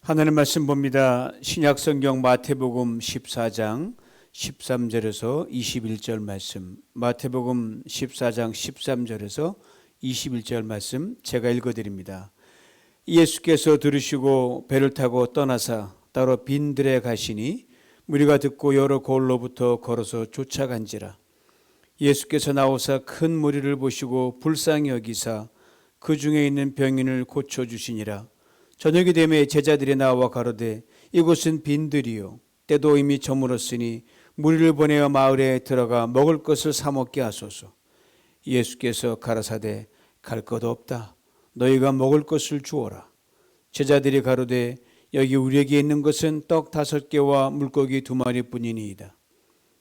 하나님 말씀 봅니다. 신약성경 마태복음 14장 13절에서 21절 말씀, 마태복음 14장 13절에서 21절 말씀 제가 읽어드립니다. 예수께서 들으시고 배를 타고 떠나사 따로 빈들에 가시니 무리가 듣고 여러 고을로부터 걸어서 쫓아간지라. 예수께서 나오사 큰 무리를 보시고 불쌍히 여기사 그 중에 있는 병인을 고쳐주시니라. 저녁이 되매 제자들이 나와 가로되 이곳은 빈들이요 때도 이미 저물었으니 무리를 보내어 마을에 들어가 먹을 것을 사 먹게 하소서. 예수께서 가라사대 갈 것 없다. 너희가 먹을 것을 주어라. 제자들이 가로되 여기 우리에게 있는 것은 떡 5개와 물고기 2마리뿐이니이다.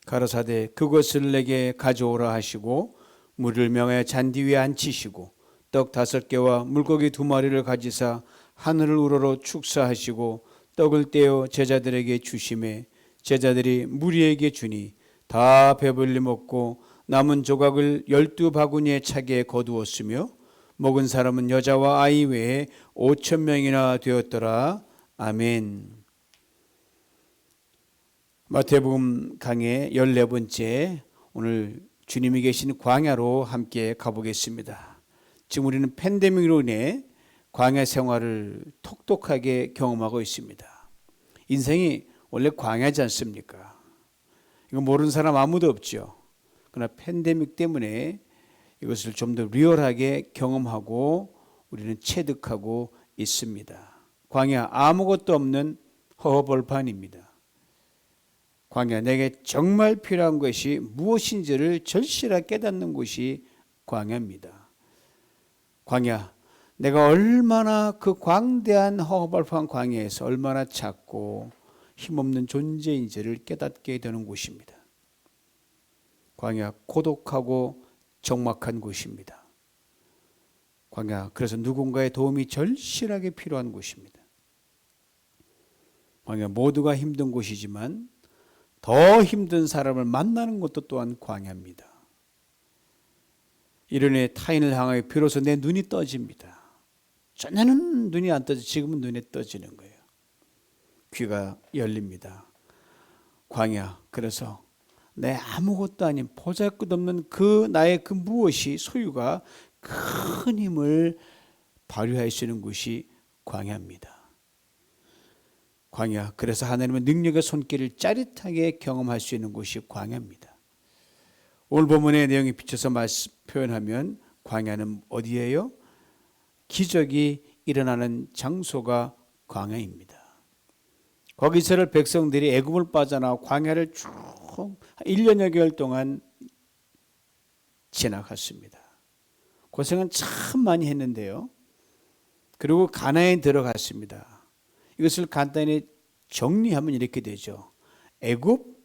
가라사대 그것을 내게 가져오라 하시고 무리를 명하여 잔디 위에 앉히시고 떡 5개와 물고기 2마리를 가지사 하늘을 우러러 축사하시고 떡을 떼어 제자들에게 주시매 제자들이 무리에게 주니 다 배불리 먹고 남은 조각을 12바구니에 차게 거두었으며 먹은 사람은 여자와 아이 외에 5,000명이나 되었더라. 아멘. 마태복음 강의 14번째, 오늘 주님이 계신 광야로 함께 가보겠습니다. 지금 우리는 팬데믹으로 인해 광야 생활을 톡톡하게 경험하고 있습니다. 인생이 원래 광야지 않습니까? 이거 모르는 사람 아무도 없죠. 그러나 팬데믹 때문에 이것을 좀 더 리얼하게 경험하고 우리는 체득하고 있습니다. 광야, 아무것도 없는 허허벌판입니다. 광야, 내게 정말 필요한 것이 무엇인지를 절실하게 깨닫는 곳이 광야입니다. 광야, 내가 얼마나 그 광대한 허허벌판 광야에서 얼마나 작고 힘없는 존재인지를 깨닫게 되는 곳입니다. 광야, 고독하고 적막한 곳입니다. 광야, 그래서 누군가의 도움이 절실하게 필요한 곳입니다. 광야, 모두가 힘든 곳이지만 더 힘든 사람을 만나는 것도 또한 광야입니다. 이른에 타인을 향하여 비로소 내 눈이 떠집니다. 전에는 눈이 안 떠져, 지금은 눈에 떠지는 거예요. 귀가 열립니다. 광야, 그래서 내 아무것도 아닌 보잘것없는 그 나의 그 무엇이 소유가 큰 힘을 발휘할 수 있는 곳이 광야입니다. 광야, 그래서 하나님의 능력의 손길을 짜릿하게 경험할 수 있는 곳이 광야입니다. 오늘 본문의 내용에 비춰서 표현하면 광야는 어디예요? 기적이 일어나는 장소가 광야입니다. 거기 이스라엘 백성들이 애굽을 빠져나와 광야를 쭉 1년여 개월 동안 지나갔습니다. 고생은 참 많이 했는데요. 그리고 가나안에 들어갔습니다. 이것을 간단히 정리하면 이렇게 되죠. 애굽,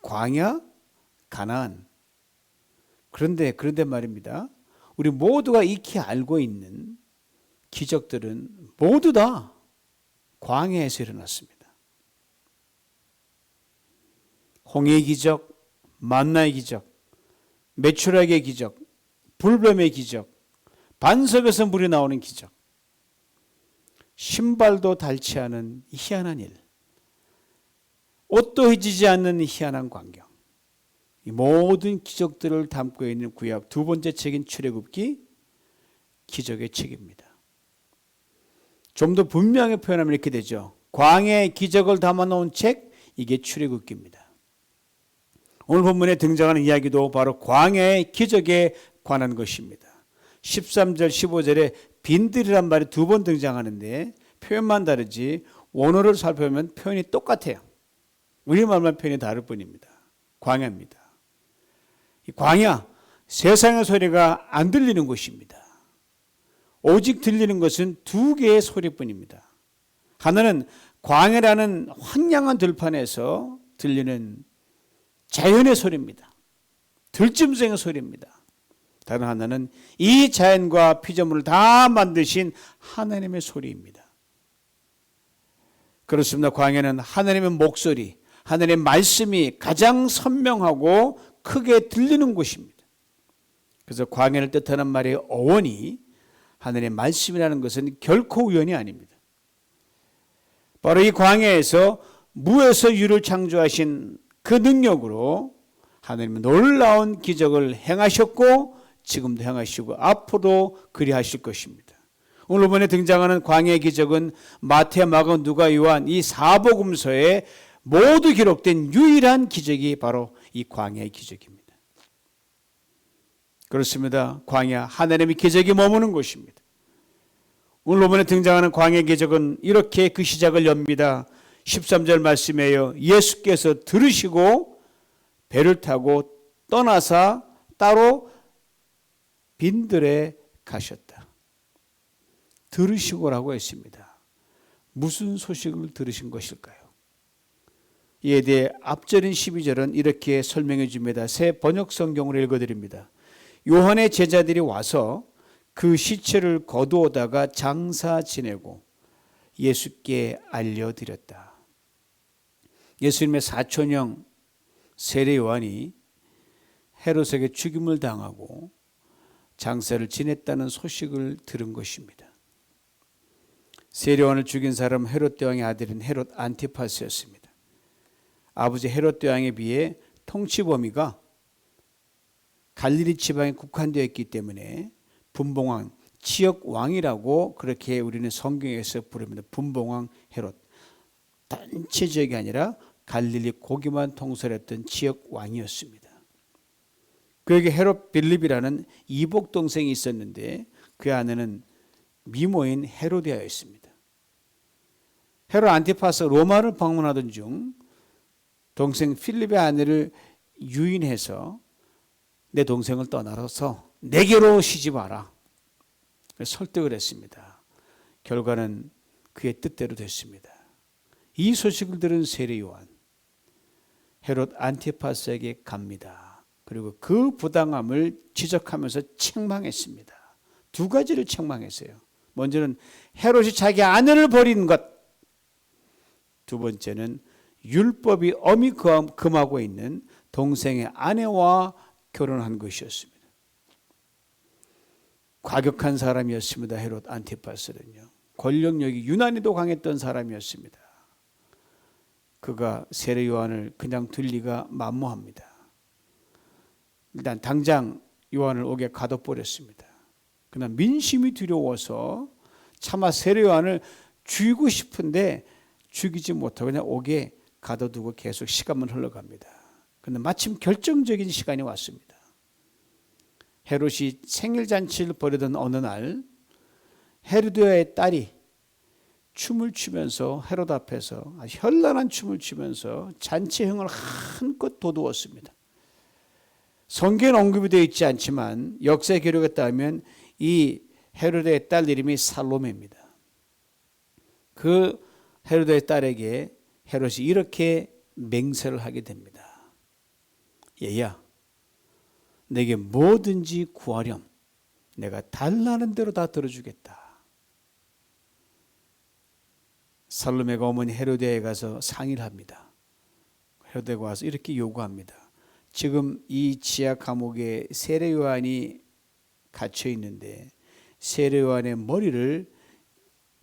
광야, 가나안. 그런데 말입니다. 우리 모두가 익히 알고 있는 기적들은 모두 다 광야에서 일어났습니다. 홍해의 기적, 만나의 기적, 메추라기의 기적, 불뱀의 기적, 반석에서 물이 나오는 기적, 신발도 닳지 않은 희한한 일, 옷도 휘지지 않는 희한한 광경, 이 모든 기적들을 담고 있는 구약 두 번째 책인 출애굽기, 기적의 책입니다. 좀 더 분명하게 표현하면 이렇게 되죠. 광야의 기적을 담아놓은 책, 이게 출애굽기입니다. 오늘 본문에 등장하는 이야기도 바로 광야의 기적에 관한 것입니다. 13절 15절에 빈들이란 말이 2번 등장하는데 표현만 다르지 원어를 살펴보면 표현이 똑같아요. 우리말만 표현이 다를 뿐입니다. 광야입니다. 이 광야, 세상의 소리가 안 들리는 곳입니다. 오직 들리는 것은 2개의 소리뿐입니다. 하나는 광야라는 황량한 들판에서 들리는 자연의 소리입니다. 들짐승의 소리입니다. 다른 하나는 이 자연과 피조물을 다 만드신 하나님의 소리입니다. 그렇습니다. 광야는 하나님의 목소리, 하나님의 말씀이 가장 선명하고 크게 들리는 곳입니다. 그래서 광야를 뜻하는 말의 어원이 하나님의 말씀이라는 것은 결코 우연이 아닙니다. 바로 이 광야에서 무에서 유를 창조하신 그 능력으로 하나님은 놀라운 기적을 행하셨고 지금도 행하시고 앞으로 그리하실 것입니다. 오늘 본문에 등장하는 광야의 기적은 마태, 마가, 누가, 요한 이 사복음서에 모두 기록된 유일한 기적이 바로 이 광야의 기적입니다. 그렇습니다. 광야, 하나님의 기적이 머무는 곳입니다. 오늘 본문에 등장하는 광야의 기적은 이렇게 그 시작을 엽니다. 13절 말씀이에요. 예수께서 들으시고 배를 타고 떠나사 따로 빈들에 가셨다. 들으시고라고 했습니다. 무슨 소식을 들으신 것일까요? 이에 대해 앞절인 12절은 이렇게 설명해 줍니다. 새 번역 성경으로 읽어드립니다. 요한의 제자들이 와서 그 시체를 거두어다가 장사 지내고 예수께 알려드렸다. 예수님의 사촌형 세례 요한이 헤롯에게 죽임을 당하고 장사를 지냈다는 소식을 들은 것입니다. 세례 요한을 죽인 사람은 헤롯 대왕의 아들인 헤롯 안티파스였습니다. 아버지 헤롯 대왕에 비해 통치 범위가 갈릴리 지방에 국한되어 있기 때문에 분봉왕, 지역 왕이라고 그렇게 우리는 성경에서 부릅니다. 분봉왕 헤롯. 단체 지역이 아니라 갈릴리 고기만 통솔했던 지역 왕이었습니다. 그에게 헤롯 빌립이라는 이복 동생이 있었는데 그 아내는 미모인 헤로디아였습니다. 헤롯 안티파스 로마를 방문하던 중 동생 필립의 아내를 유인해서 내 동생을 떠나서 내게로 시집 와라. 설득을 했습니다. 결과는 그의 뜻대로 됐습니다. 이 소식을 들은 세례 요한 헤롯 안티파스에게 갑니다. 그리고 그 부당함을 지적하면서 책망했습니다. 두 가지를 책망했어요. 먼저는 헤롯이 자기 아내를 버린 것, 두 번째는 율법이 엄히 금하고 있는 동생의 아내와 결혼한 것이었습니다. 과격한 사람이었습니다. 헤롯 안티파스는요. 권력력이 유난히도 강했던 사람이었습니다. 그가 세례 요한을 그냥 둘 리가 만무합니다. 일단 당장 요한을 옥에 가둬버렸습니다. 그러나 민심이 두려워서 차마 세례 요한을 죽이고 싶은데 죽이지 못하고 그냥 옥에 가둬두고 계속 시간만 흘러갑니다. 그런데 마침 결정적인 시간이 왔습니다. 헤롯이 생일잔치를 벌이던 어느 날 헤로디아의 딸이 춤을 추면서 헤롯 앞에서 현란한 춤을 추면서 잔치흥을 한껏 돋우었습니다. 성경에 언급이 되어 있지 않지만 역사 기록에 따르면 이 헤롯의 딸 이름이 살로메입니다. 그 헤롯의 딸에게 헤롯이 이렇게 맹세를 하게 됩니다. 얘야, 내게 뭐든지 구하렴. 내가 달라는 대로 다 들어주겠다. 살로메가 어머니 헤로디아에 가서 상의를 합니다. 헤로디아가 와서 이렇게 요구합니다. 지금 이 지하 감옥에 세례 요한이 갇혀 있는데 세례 요한의 머리를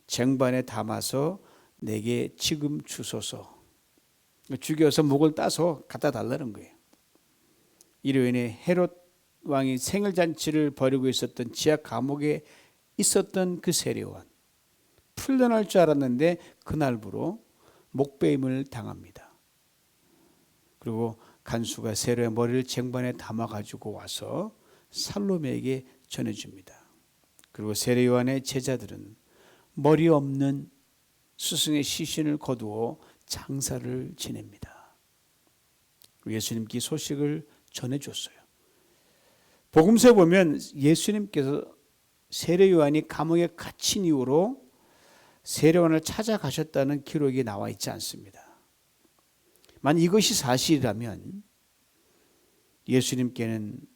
쟁반에 담아서 내게 지금 주소서. 죽여서 목을 따서 갖다 달라는 거예요. 이로 인해 헤롯 왕이 생일잔치를 벌이고 있었던 지하 감옥에 있었던 그 세례 요한, 풀려날 줄 알았는데 그날부로 목베임을 당합니다. 그리고 간수가 세례의 머리를 쟁반에 담아가지고 와서 살로메에게 전해줍니다. 그리고 세례 요한의 제자들은 머리 없는 스승의 시신을 거두어 장사를 지냅니다. 예수님께 소식을 전해줬어요. 복음서에 보면 예수님께서 세례 요한이 감옥에 갇힌 이후로 세례 요한을 찾아가셨다는 기록이 나와 있지 않습니다. 만약 이것이 사실이라면 예수님은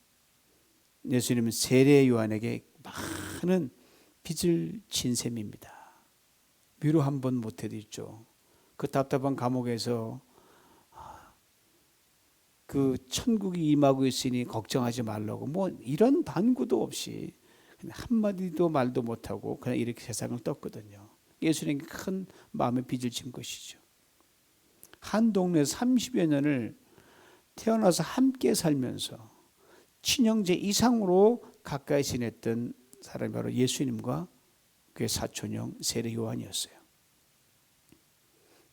세례 요한에게 많은 빚을 진 셈입니다. 위로 한 번 못해드렸죠. 그 답답한 감옥에서 그 천국이 임하고 있으니 걱정하지 말라고 뭐 이런 반구도 없이 한마디도 말도 못하고 그냥 이렇게 세상을 떴거든요. 예수님께 큰 마음의 빚을 진 것이죠. 한 동네에서 30여 년을 태어나서 함께 살면서 친형제 이상으로 가까이 지냈던 사람이 바로 예수님과 그의 사촌형 세례 요한이었어요.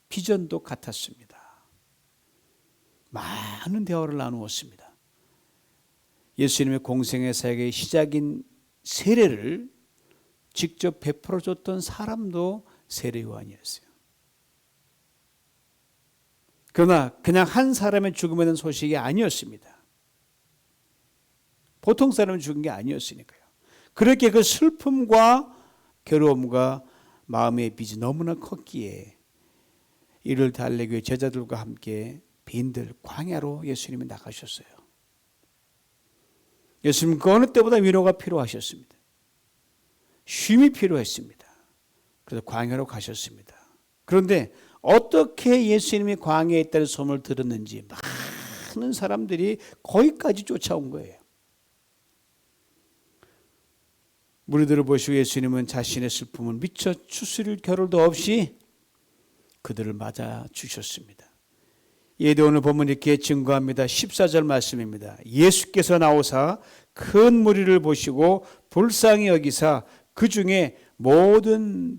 비전도 같았습니다. 많은 대화를 나누었습니다. 예수님의 공생의 사역의 시작인 세례를 직접 베풀어줬던 사람도 세례 요한이었어요. 그러나 그냥 한 사람의 죽음에 대한 소식이 아니었습니다. 보통 사람이 죽은 게 아니었으니까요. 그렇게 그 슬픔과 괴로움과 마음의 빚이 너무나 컸기에 이를 달래기 위해 제자들과 함께 빈들 광야로 예수님이 나가셨어요. 예수님 그 어느 때보다 위로가 필요하셨습니다. 쉼이 필요했습니다. 그래서 광야로 가셨습니다. 그런데 어떻게 예수님이 광야에 있다는 소문을 들었는지 많은 사람들이 거기까지 쫓아온 거예요. 무리들을 보시고 예수님은 자신의 슬픔을 미처 추스릴 겨를도 없이 그들을 맞아 주셨습니다. 이에도 오늘 본문 이렇게 증거합니다. 14절 말씀입니다. 예수께서 나오사 큰 무리를 보시고 불쌍히 여기사 그 중에 모든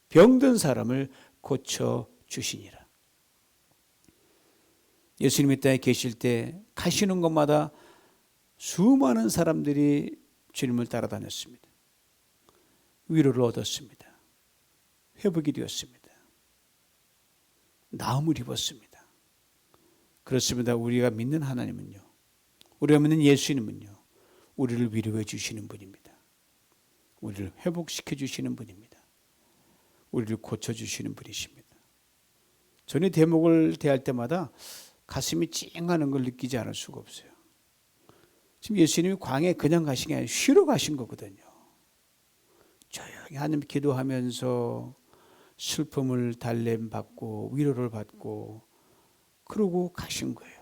병든 사람을 고쳐 주시니라. 예수님이 땅에 계실 때 가시는 곳마다 수많은 사람들이 주님을 따라다녔습니다. 위로를 얻었습니다. 회복이 되었습니다. 나음을 입었습니다. 그렇습니다. 우리가 믿는 하나님은요, 우리가 믿는 예수님은요, 우리를 위로해 주시는 분입니다. 우리를 회복시켜 주시는 분입니다. 우리를 고쳐주시는 분이십니다. 저는 대목을 대할 때마다 가슴이 찡하는 걸 느끼지 않을 수가 없어요. 지금 예수님이 광야에 그냥 가신 게 아니라 쉬러 가신 거거든요. 조용히 하나님 기도하면서 슬픔을 달램받고 위로를 받고 그러고 가신 거예요.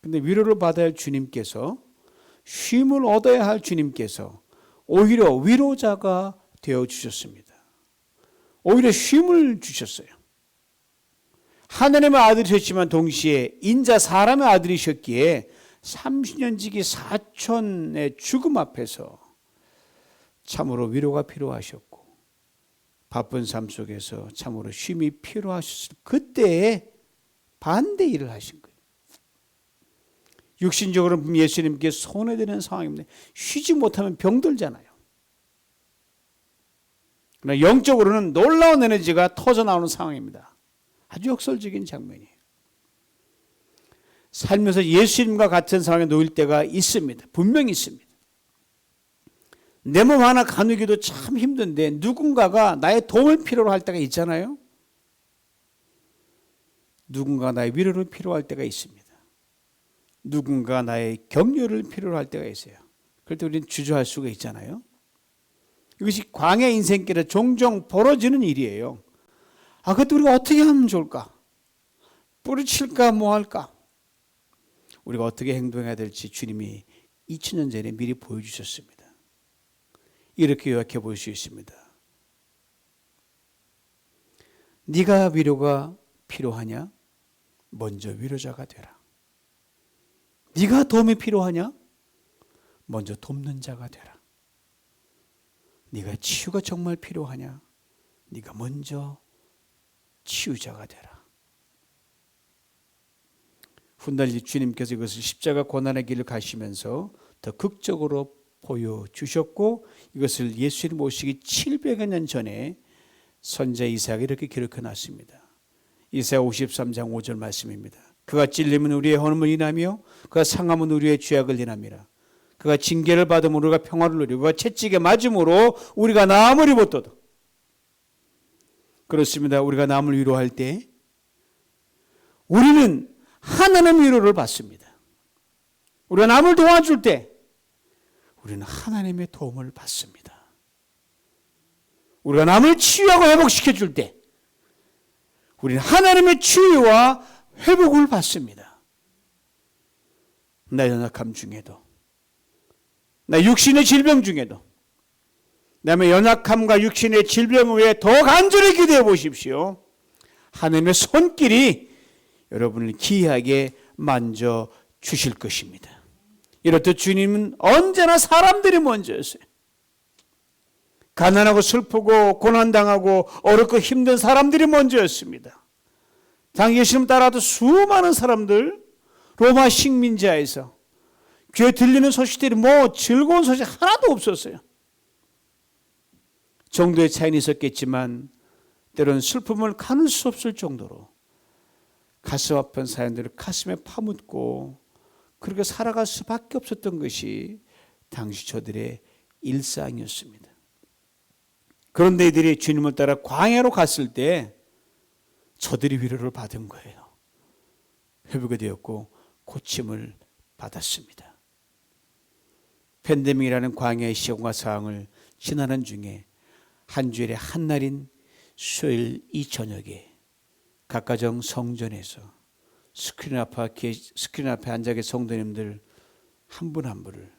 그런데 위로를 받아야 할 주님께서, 쉼을 얻어야 할 주님께서 오히려 위로자가 되어주셨습니다. 오히려 쉼을 주셨어요. 하나님의 아들이셨지만 동시에 인자 사람의 아들이셨기에 30년 지기 사촌의 죽음 앞에서 참으로 위로가 필요하셨고 바쁜 삶 속에서 참으로 쉼이 필요하셨을 그때에 반대 일을 하신 거예요. 육신적으로는 예수님께 손해되는 상황입니다. 쉬지 못하면 병들잖아요. 그러나 영적으로는 놀라운 에너지가 터져나오는 상황입니다. 아주 역설적인 장면이에요. 살면서 예수님과 같은 상황에 놓일 때가 있습니다. 분명히 있습니다. 내 몸 하나 가누기도 참 힘든데 누군가가 나의 도움을 필요로 할 때가 있잖아요. 누군가 나의 위로를 필요할 때가 있습니다. 누군가 나의 격려를 필요로 할 때가 있어요. 그럴 때 우리는 주저할 수가 있잖아요. 이것이 광야 인생길에 종종 벌어지는 일이에요. 그것도 우리가 어떻게 하면 좋을까? 뿌리칠까 뭐 할까? 우리가 어떻게 행동해야 될지 주님이 2000년 전에 미리 보여주셨습니다. 이렇게 요약해 볼 수 있습니다. 네가 위로가 필요하냐? 먼저 위로자가 되라. 네가 도움이 필요하냐? 먼저 돕는 자가 되라. 네가 치유가 정말 필요하냐? 네가 먼저 치유자가 되라. 훗날 주님께서 이것을 십자가 고난의 길을 가시면서 더 극적으로 보여주셨고 이것을 예수님 오시기 700여 년 전에 선자 이사야가 이렇게 기록해 놨습니다. 이사야 53장 5절 말씀입니다. 그가 찔림은 우리의 헌음을 인하며 그가 상함은 우리의 죄악을 인함이라. 그가 징계를 받음으로 우리가 평화를 누리고 그가 채찍에 맞음으로 우리가 나음을 입었도다. 그렇습니다. 우리가 남을 위로할 때 우리는 하나님 위로를 받습니다. 우리가 남을 도와줄 때 우리는 하나님의 도움을 받습니다. 우리가 남을 치유하고 회복시켜 줄 때 우리는 하나님의 치유와 회복을 받습니다. 나의 연약함 중에도, 나의 육신의 질병 중에도, 그다음에 연약함과 육신의 질병 외에 더 간절히 기도해 보십시오. 하나님의 손길이 여러분을 기이하게 만져 주실 것입니다. 이렇듯 주님은 언제나 사람들이 먼저였어요. 가난하고 슬프고 고난당하고 어렵고 힘든 사람들이 먼저였습니다. 당시 예수님 따라도 수많은 사람들, 로마 식민지하에서 귀에 들리는 소식들이 즐거운 소식 하나도 없었어요. 정도의 차이는 있었겠지만 때로는 슬픔을 가눌 수 없을 정도로 가슴 아픈 사연들을 가슴에 파묻고 그렇게 살아갈 수밖에 없었던 것이 당시 저들의 일상이었습니다. 그런데 이들이 주님을 따라 광야로 갔을 때 저들이 위로를 받은 거예요. 회복이 되었고 고침을 받았습니다. 팬데믹이라는 광야의 시험과 상황을 지나는 중에 한 주일의 한날인 수요일 이 저녁에 각가정 성전에서 스크린 앞에 앉아 계신 성도님들 한 분 한 분을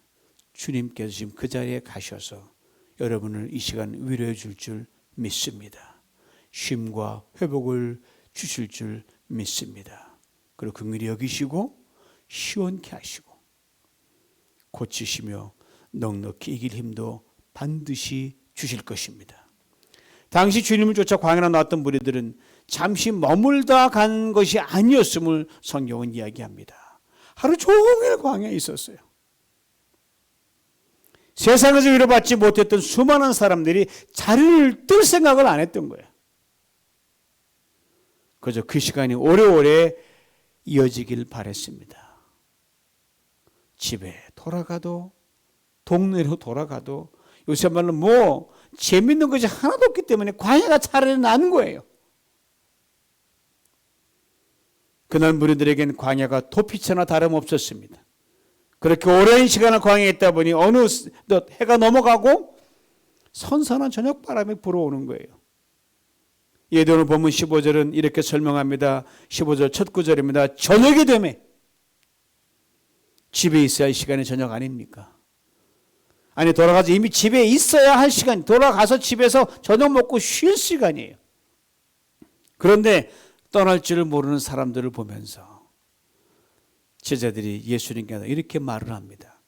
주님께서 지금 그 자리에 가셔서 여러분을 이 시간 위로해 줄 믿습니다. 쉼과 회복을 주실 줄 믿습니다. 그리고 긍휼히 여기시고 시원케 하시고 고치시며 넉넉히 이길 힘도 반드시 주실 것입니다. 당시 주님을 쫓아 광야로 나왔던 무리들은 잠시 머물다 간 것이 아니었음을 성경은 이야기합니다. 하루 종일 광야에 있었어요. 세상에서 위로받지 못했던 수많은 사람들이 자리를 뜰 생각을 안 했던 거예요. 그저 그 시간이 오래오래 이어지길 바랬습니다. 집에 돌아가도 동네로 돌아가도 요새 말로 재밌는 것이 하나도 없기 때문에 광야가 차라리 나는 거예요. 그날 무리들에게는 광야가 도피처나 다름없었습니다. 그렇게 오랜 시간을 광야에 있다 보니 어느덧 해가 넘어가고 선선한 저녁 바람이 불어오는 거예요. 예언 본문 15절은 이렇게 설명합니다. 15절 첫 구절입니다. 저녁이 되매 집에 있어야 할 시간이 저녁 아닙니까? 아니 돌아가서 이미 집에 있어야 할 시간, 돌아가서 집에서 저녁 먹고 쉴 시간이에요. 그런데 떠날 줄을 모르는 사람들을 보면서 제자들이 예수님께 이렇게 말을 합니다.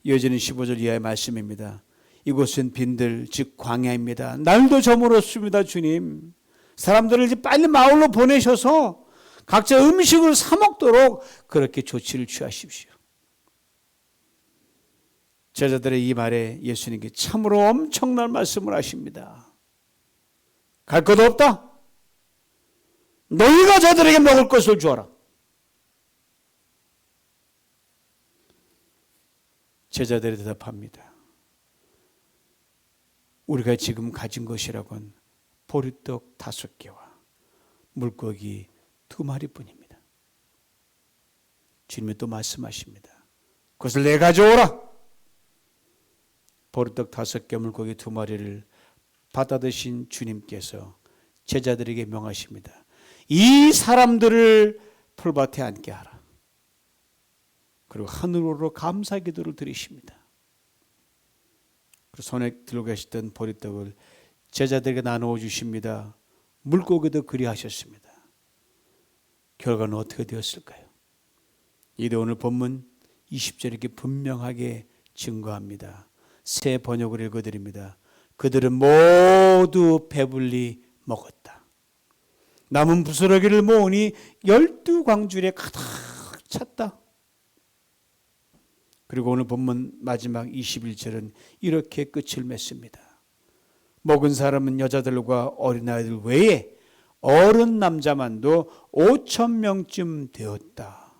이어지는 15절 이하의 말씀입니다. 이곳은 빈들 즉 광야입니다. 날도 저물었습니다. 주님, 사람들을 이제 빨리 마을로 보내셔서 각자 음식을 사 먹도록 그렇게 조치를 취하십시오. 제자들의 이 말에 예수님께 참으로 엄청난 말씀을 하십니다. 갈 것도 없다. 너희가 저들에게 먹을 것을 주어라. 제자들이 대답합니다. 우리가 지금 가진 것이라곤 보리떡 5개와 물고기 2마리뿐입니다. 주님이 또 말씀하십니다. 그것을 내 가져오라. 보리떡 5개, 물고기 2마리를 받아드신 주님께서 제자들에게 명하십니다. 이 사람들을 풀밭에 앉게 하라. 그리고 하늘으로 감사 기도를 드리십니다. 그리고 손에 들고 계시던 보리떡을 제자들에게 나누어 주십니다. 물고기도 그리하셨습니다. 결과는 어떻게 되었을까요? 이도 오늘 본문 20절에 이렇게 분명하게 증거합니다. 새 번역을 읽어드립니다. 그들은 모두 배불리 먹었다. 남은 부스러기를 모으니 12광줄에 가득 찼다. 그리고 오늘 본문 마지막 21절은 이렇게 끝을 맺습니다. 먹은 사람은 여자들과 어린아이들 외에 어른 남자만도 5,000명쯤 되었다.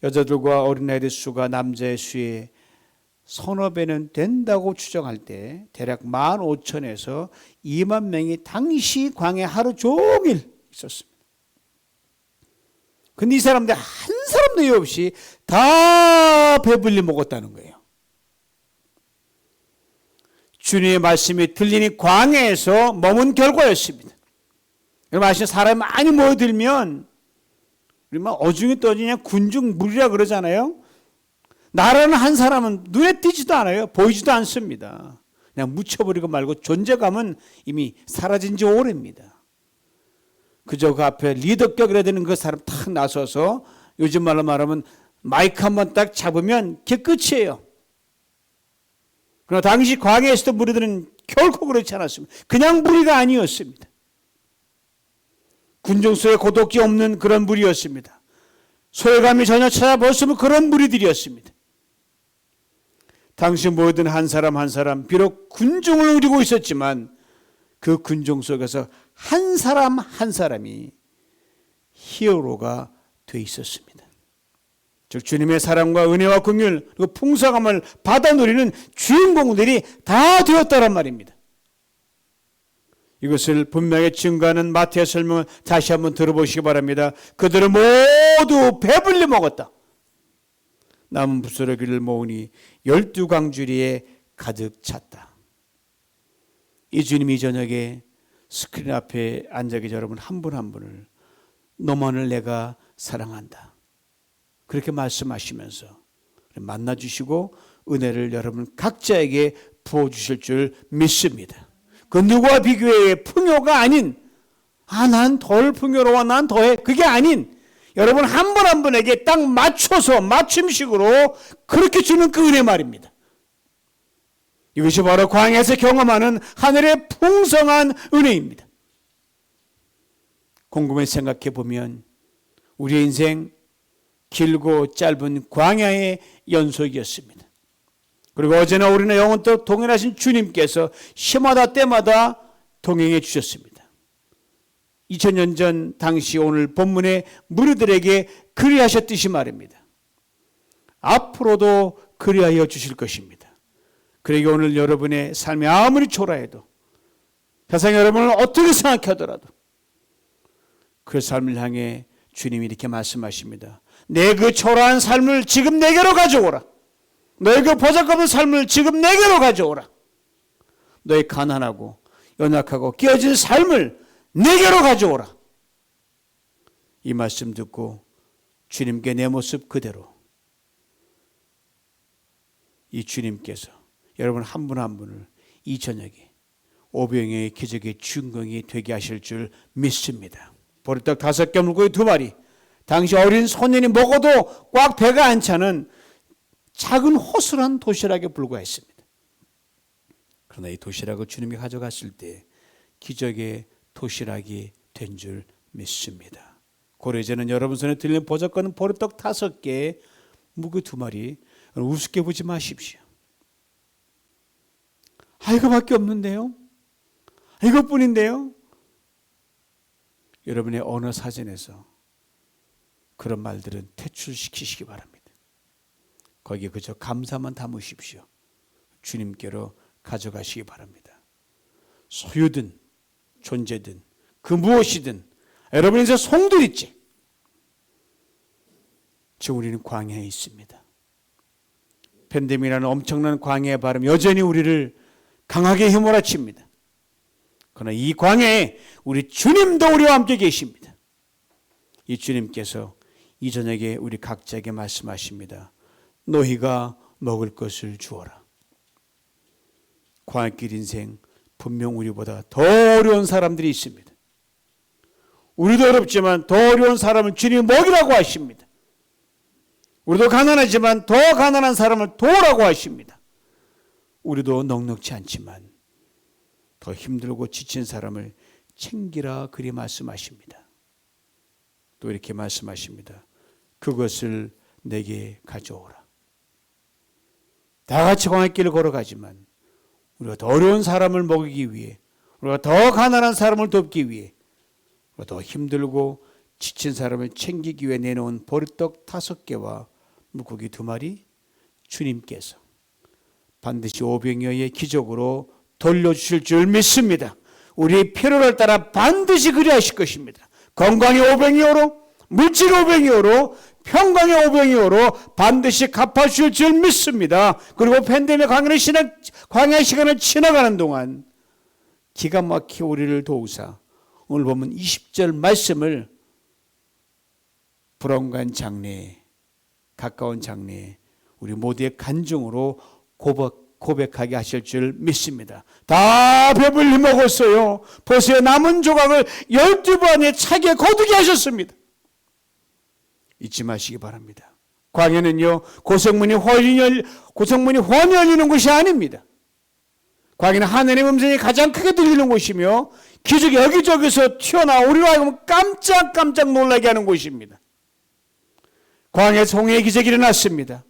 여자들과 어린아이들 수가 남자의 수의 서너 배는 된다고 추정할 때 대략 15,000에서 2만 명이 당시 광야에 하루 종일 있었습니다. 근데 이 사람들 한 사람도 이 없이 다 배불리 먹었다는 거예요. 주님의 말씀이 들리니 광야에서 머문 결과였습니다. 여러분 아시죠? 사람이 많이 모여들면 우리 막 어중이 떠지냐 군중무리라 그러잖아요. 나라는 한 사람은 눈에 띄지도 않아요. 보이지도 않습니다. 그냥 묻혀버리고 말고 존재감은 이미 사라진 지 오래입니다. 그저 그 앞에 리더격이라 되는 그 사람 탁 나서서 요즘 말로 말하면 마이크 한번 딱 잡으면 그게 끝이에요. 그러나 당시 광야에서도 무리들은 결코 그렇지 않았습니다. 그냥 무리가 아니었습니다. 군중 속에 고독이 없는 그런 무리였습니다. 소외감이 전혀 찾아볼 수 없는 그런 무리들이었습니다. 당시 모여든 한 사람 한 사람 비록 군중을 누리고 있었지만 그 군중 속에서 한 사람 한 사람이 히어로가 돼 있었습니다. 즉 주님의 사랑과 은혜와 긍휼 그리고 풍성함을 받아 누리는 주인공들이 다 되었다란 말입니다. 이것을 분명히 증거하는 마태의 설명을 다시 한번 들어보시기 바랍니다. 그들은 모두 배불리 먹었다. 남은 부스러기를 모으니 12광주리에 가득 찼다. 이 주님이 저녁에 스크린 앞에 앉아 계신 여러분 한 분 한 분을 너만을 내가 사랑한다. 그렇게 말씀하시면서 만나주시고 은혜를 여러분 각자에게 부어주실 줄 믿습니다. 그 누구와 비교해 풍요가 아닌 난 덜 풍요로워 난 더해 그게 아닌 여러분 한 분 한 분에게 딱 맞춰서 맞춤식으로 그렇게 주는 그 은혜 말입니다. 이것이 바로 광야에서 경험하는 하늘의 풍성한 은혜입니다. 곰곰이 생각해 보면 우리의 인생 길고 짧은 광야의 연속이었습니다. 그리고 어제나 우리는 영원토록 동행하신 주님께서 시마다 때마다 동행해 주셨습니다. 2000년 전 당시 오늘 본문의 무리들에게 그리하셨듯이 말입니다. 앞으로도 그리하여 주실 것입니다. 그러기에 오늘 여러분의 삶이 아무리 초라해도 세상 여러분을 어떻게 생각하더라도 그 삶을 향해 주님이 이렇게 말씀하십니다. 내 그 초라한 삶을 지금 내게로 가져오라. 너의 그 보잘것없는 삶을 지금 내게로 가져오라. 너의 가난하고 연약하고 깨어진 삶을 내게로 가져오라. 이 말씀 듣고 주님께 내 모습 그대로 이 주님께서 여러분 한 분 한 분을 이 저녁에 오병이어의 기적의 주인공이 되게 하실 줄 믿습니다. 보리떡 5개 물고기 2마리 당시 어린 소년이 먹어도 꽉 배가 안 차는 작은 호술한 도시락에 불과했습니다. 그러나 이 도시락을 주님이 가져갔을 때 기적의 도시락이 된 줄 믿습니다. 고래제는 여러분 손에 들리는 보잘것없는 보리떡 5개, 물고기 2마리 우습게 보지 마십시오. 이거밖에 없는데요? 이것뿐인데요? 여러분의 언어 사전에서 그런 말들은 퇴출시키시기 바랍니다. 거기에 그저 감사만 담으십시오. 주님께로 가져가시기 바랍니다. 소유든 존재든 그 무엇이든 여러분 인생 송두리째 지금 우리는 광야에 있습니다. 팬데믹이라는 엄청난 광야의 바람 여전히 우리를 강하게 휘몰아칩니다. 그러나 이 광야에 우리 주님도 우리와 함께 계십니다. 이 주님께서 이 저녁에 우리 각자에게 말씀하십니다. 너희가 먹을 것을 주어라. 광야길 인생 분명 우리보다 더 어려운 사람들이 있습니다. 우리도 어렵지만 더 어려운 사람을 주님이 먹이라고 하십니다. 우리도 가난하지만 더 가난한 사람을 도우라고 하십니다. 우리도 넉넉지 않지만 더 힘들고 지친 사람을 챙기라 그리 말씀하십니다. 또 이렇게 말씀하십니다. 그것을 내게 가져오라. 다 같이 광야길을 걸어가지만 우리가 더 어려운 사람을 먹이기 위해 우리가 더 가난한 사람을 돕기 위해 우리가 더 힘들고 지친 사람을 챙기기 위해 내놓은 보리떡 5개와 물고기 2마리 주님께서 반드시 오병이어의 기적으로 돌려주실 줄 믿습니다. 우리의 필요를 따라 반드시 그리하실 것입니다. 건강의 오병이어로 물질의 오병이어로 평강의 오병이어로 반드시 갚아주실 줄 믿습니다. 그리고 팬데믹 광야 시간을 지나가는 동안 기가 막히게 우리를 도우사 오늘 보면 20절 말씀을 불언간 장래에 가까운 장래에 우리 모두의 간증으로 고백하게 하실 줄 믿습니다. 다 배불리 먹었어요. 보세요. 남은 조각을 12번에 차게 거두게 하셨습니다. 잊지 마시기 바랍니다. 광야는요, 고성문이 훤히 열리는 곳이 아닙니다. 광야는 하나님의 음성이 가장 크게 들리는 곳이며 기적이 여기저기서 튀어나오리라 하면 깜짝깜짝 놀라게 하는 곳입니다. 광야에서 홍해의 기적이 일어났습니다.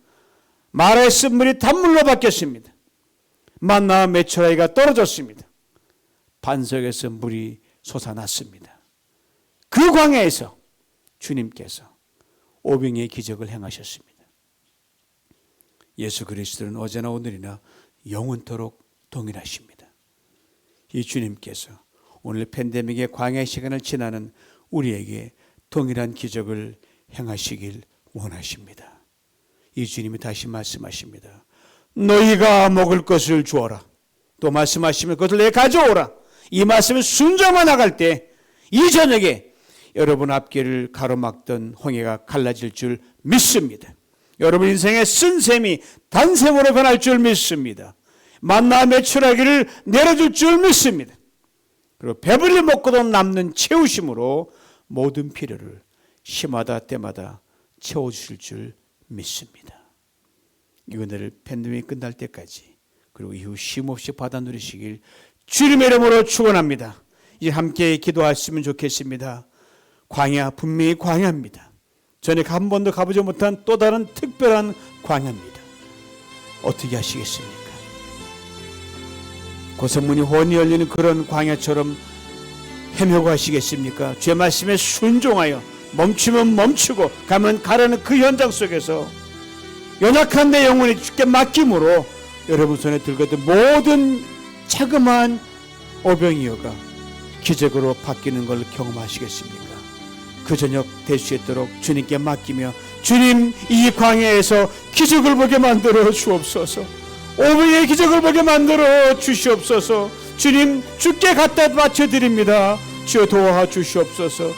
마라의 쓴물이 단물로 바뀌었습니다. 만나와 메추라기가 떨어졌습니다. 반석에서 물이 솟아났습니다. 그 광야에서 주님께서 오병이의 기적을 행하셨습니다. 예수 그리스도는 어제나 오늘이나 영원토록 동일하십니다. 이 주님께서 오늘 팬데믹의 광야의 시간을 지나는 우리에게 동일한 기적을 행하시길 원하십니다. 이 주님이 다시 말씀하십니다. 너희가 먹을 것을 주어라. 또 말씀하시면 그것을 내게 가져오라. 이 말씀을 순종만 나갈 때 이 저녁에 여러분 앞길을 가로막던 홍해가 갈라질 줄 믿습니다. 여러분 인생의 쓴 셈이 단셈으로 변할 줄 믿습니다. 만나 메추라기를 내려줄 줄 믿습니다. 그리고 배불리 먹고도 남는 채우심으로 모든 필요를 시마다 때마다 채워주실 줄 믿습니다. 이 은혜를 팬데믹이 끝날 때까지 그리고 이후 쉼없이 받아 누리시길 주님의 이름으로 축원합니다. 이제 함께 기도하시면 좋겠습니다. 광야, 분명히 광야입니다. 전에 한 번도 가보지 못한 또 다른 특별한 광야입니다. 어떻게 하시겠습니까? 고성문이 훤히 열리는 그런 광야처럼 헤매고 하시겠습니까? 주의 말씀에 순종하여 멈추면 멈추고 가면 가라는 그 현장 속에서 연약한 내 영혼이 주께 맡김으로 여러분 손에 들거든 모든 자그마한 오병이어가 기적으로 바뀌는 걸 경험하시겠습니까? 그 저녁 될 수 있도록 주님께 맡기며 주님, 이 광야에서 기적을 보게 만들어 주옵소서. 오병이의 기적을 보게 만들어 주시옵소서. 주님, 주께 갖다 바쳐드립니다. 주여 도와 주시옵소서.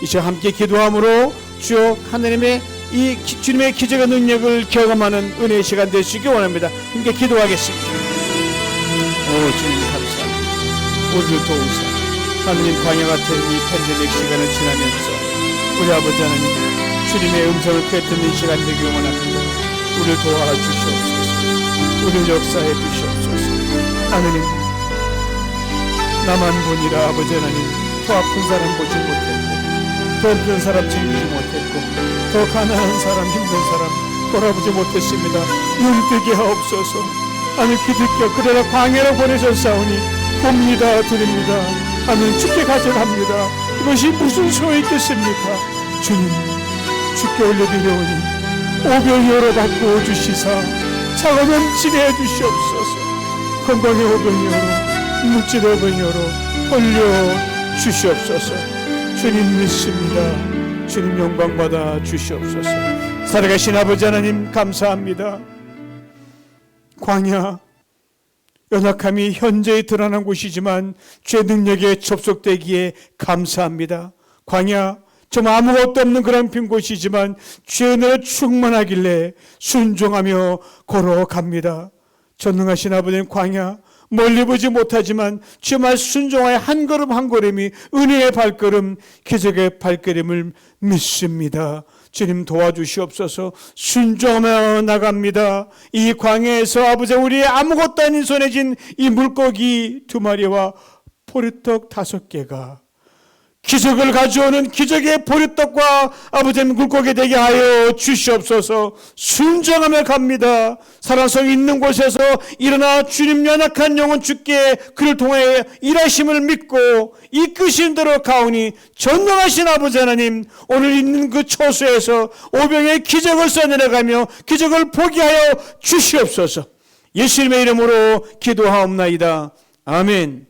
이제 함께 기도함으로 주여 하나님의 이 주님의 기적의 능력을 경험하는 은혜의 시간 되시기 원합니다. 함께 기도하겠습니다. 주님 감사합니다. 우리를 도우사. 하나님 광야 같은 이 팬데믹 시간을 지나면서 우리 아버지 하나님 주님의 음성을 크게 듣는 시간 되기를 원합니다. 우리를 도와 주시옵소서. 우리를 역사해 주시옵소서. 하나님, 나만 보니라 아버지 하나님, 더 아픈 사람 보지 못했고 더 없는 사람 챙기지 못했고 더 가난한 사람, 힘든 사람 돌아보지 못했습니다. 눈뜨게 하옵소서. 하나님 기득겨 그러나 광야로 보내셨사오니 봅니다, 드립니다. 하나님 주께 가져갑니다. 이것이 무슨 소용이 있겠습니까? 주님, 주께 올려드려오니 오병이어로 바꾸어 주시사 차가 넘치게 해주시옵소서. 건강의 오병이어로, 물질 오병이어로 돌려 주시옵소서. 주님 믿습니다. 주님 영광 받아 주시옵소서. 살아가신 아버지 하나님 감사합니다. 광야, 연약함이 현재에 드러난 곳이지만 죄 능력에 접속되기에 감사합니다. 광야, 좀 아무것도 없는 그런 빈 곳이지만 죄의 은혜로 충만하길래 순종하며 걸어갑니다. 전능하신 아버지는 광야, 멀리 보지 못하지만 주말 순종하여 한 걸음 한 걸음이 은혜의 발걸음, 기적의 발걸음을 믿습니다. 주님 도와주시옵소서. 순종하며 나갑니다. 이 광야에서 아버지 우리의 아무것도 아닌 손에 쥔 이 물고기 2마리와 보리떡 5개가 기적을 가져오는 기적의 보리떡과 아버지 물고기 되게 하여 주시옵소서. 순종하며 갑니다. 사랑성 있는 곳에서 일어나 주님 연약한 영혼 주께 그를 통해 일하심을 믿고 이끄신 대로 가오니 전능하신 아버지 하나님, 오늘 있는 그 처소에서 오병의 기적을 써내려가며 기적을 보게 하여 주시옵소서. 예수님의 이름으로 기도하옵나이다. 아멘.